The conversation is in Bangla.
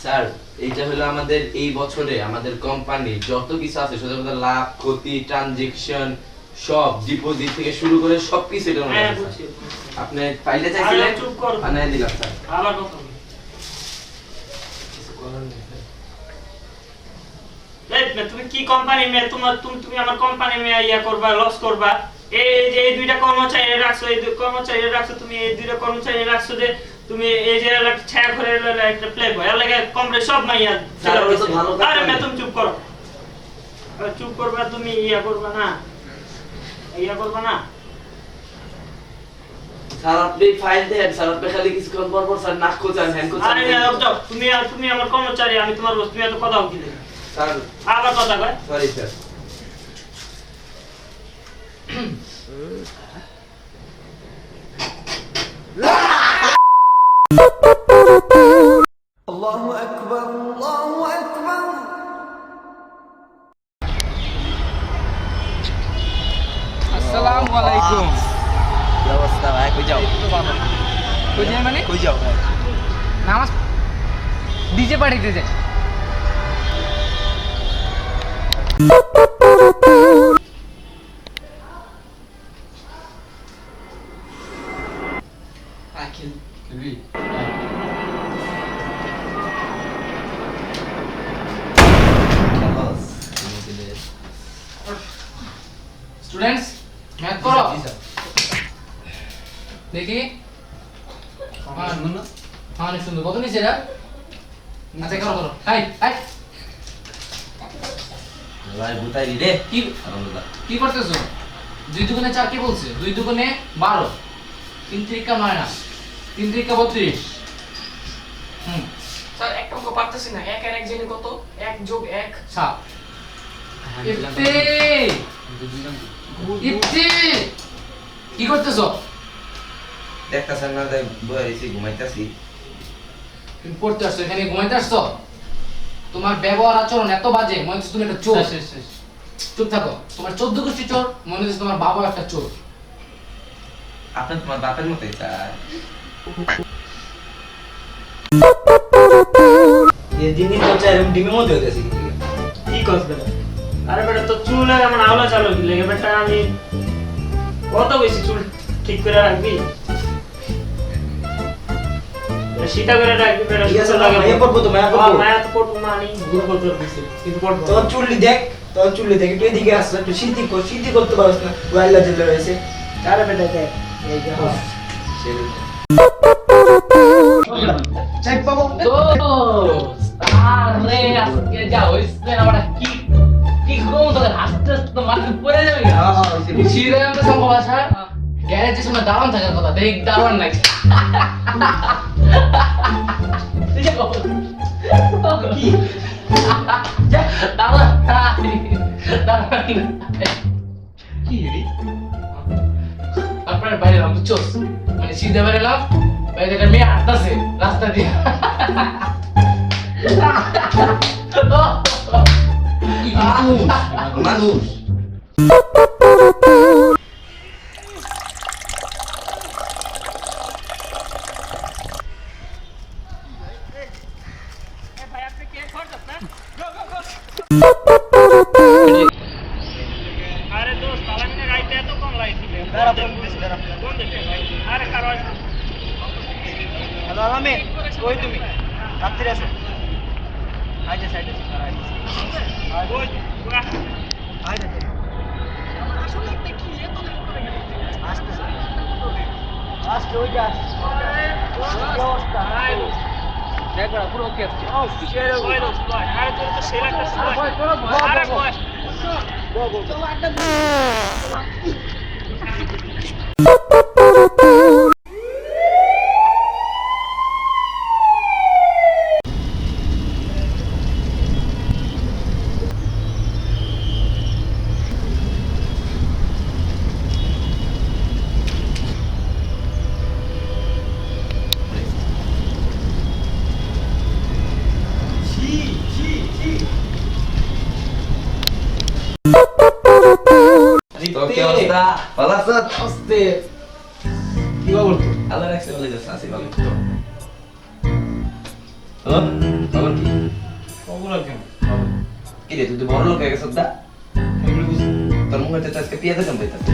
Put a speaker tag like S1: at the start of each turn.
S1: স্যার, এইটা হলো আমাদের এই বছরে আমাদের কোম্পানি যত কিছু আছে সেটা লাভ ক্ষতি ট্রানজাকশন সব ডিপোজিট থেকে শুরু করে সবকিছু এটার মধ্যে আছে। আপনি ফাইলটা চাইছিলেন বানাই দিলাম স্যার।
S2: আমার কথা তুমি কি কোম্পানি মে তুমি আমার কোম্পানি মে ইয়া করবা লস করবা। এই যে এই দুইটা কর্মচারী রাখছো, এই দুই কর্মচারী রাখছো, তুমি এই দুইটা কর্মচারী রাখছো যে তুমি এই যে ছায়া ঘরে একটা প্লে বয় আর লাগে কমরে সব মাইয়া
S1: স্যার ওটা তো ভালো কথা।
S2: আরে মে তুমি চুপ করো, চুপ করবা তুমি ইয়া করবা না, ইয়া করবা না।
S1: স্যার আপনি ফাইল দেন স্যার, আপনি খালি কিছুক্ষণ পর পর স্যার নাক খোঁচান হ্যান্ড খোঁচান।
S2: আরে যাও তুমি আমার কর্মচারী, আমি তোমার বস, তুমি এত কথা কি দেবে
S1: স্যার
S2: আবার কথা কয়।
S1: Sorry sir.
S3: আল্লাহু আকবার আল্লাহু আকবার।
S4: আসসালামু আলাইকুম।
S3: কি অবস্থা ভাই? কই যাও?
S4: কই যাই মানে?
S3: কই যাও ভাই?
S4: নামাজ ডিজে পার্টিতে যাই।
S1: আখিল রুই
S4: স্টুডেন্টস ম্যাথ করো দেখি। অনেক সুন্দর। কত নিচে এটা? আচ্ছা করো করো। হাই হাই
S1: ভাই বুতাই রে
S4: কি কি করতেছো? 2 দুগুণে 4 কে বলছে? 2 দুগুণে 12, 3 3 9 না, 3 3 32।
S5: স্যার একটা অঙ্ক পারতেছি না। 1 আর 1 জেনে কত? 1 যোগ 1
S4: 7। ইফতি ইফতি কি করতেছো?
S1: দেখতাছেন না যে বইছি ঘুমাইতাছি।
S4: তুমি পড়তে আসছো, এখানে ঘুমাইতে আসছো? তোমার ব্যবহার আচরণ এত বাজে, মনে হচ্ছে তুমি একটা চোর। চুপ থাকো। তোমার 14 গোষ্ঠী চোর, মনে হচ্ছে তোমার বাবা একটা চোর।
S1: আপনি তোমার বাপের মতোই স্যার।
S3: এই দিনই তো চাইরম ডিমের মধ্যে হইতাছে কি?
S2: কি করবে? আরে বেটা তো চুল আর আমার আওলা চালু কি লাগে বেটা, আমি কত বেশি চুল ঠিক করে রাখবি? সীতা করে রাখবি বেটা,
S3: ঠিক আছে,
S2: সুন্দর লাগে।
S3: মায়া পড়বো তো, মায়া পড়বো।
S2: মায়া তো পড়বো না, আমি ঘুরবো তোর দিছে কিন্তু পড়বো না।
S3: তোর চুল্লি দেখ, তোর চুল্লি দেখ, একটু এদিকে আসো, একটু সিদ্ধি করতে পারছ না? ওয়াইলা জেলে রয়েছে। আরে বেটা দেখ, এই যে চেক পাবো।
S4: আরে আজকে যা হইছে না বড়, কি কি ঘুম তোকে হাসতে হাসতে তো মাথা পড়ে যাবে। সিঁড়ি আমরা সম্ভব আছে গ্যারেজের সামনে দাঁড়ান থাকার কথা, দেখ দাঁড়ান নাকি? কি দাঁড়ান কি রে? আপনার বাইরে এলাম বুঝছো, মানে সিধা বাইরে এলাম, বাইরে একটা মেয়ে হাঁটতেছে রাস্তা দিয়ে।
S1: মানুষ
S2: ভাই আপনি কে করতেছ না? আরে দোস্ত পালামিনে রাইতে এত কম লাইট দিবে। কোন দেখে ভাই? আরে কারো
S3: হ্যালো আলামে, কই তুমি? রাত্রে আসো। আইজা সাইডে
S2: ওই পুরা
S3: আইজা
S5: আসলে একটা কি এত দেরি করে গেল?
S3: আসতেছে। আসতে ওই যা। কি অবস্থা?
S4: দেখ বড় পুরো ওকে আছে।
S2: ওই দোস্ত ভাই, আরে তোর তো সেরা একটা সময়। আরে বয়
S1: তো কি অবস্থা? ভালো আছো?
S4: আস্তে কি খবর তোর?
S1: আল্লাহ রাখছে বলে যাচ্ছে আসি ভালো তো হ্যালো খবর কি
S6: খবর আর কেমন
S1: কি রে তুই তো বড় লোক হয়ে গেছিস দা
S6: এমনি বুঝি
S1: তোর মুখে তো আজকে পেঁয়াজের দাম পাইতাছে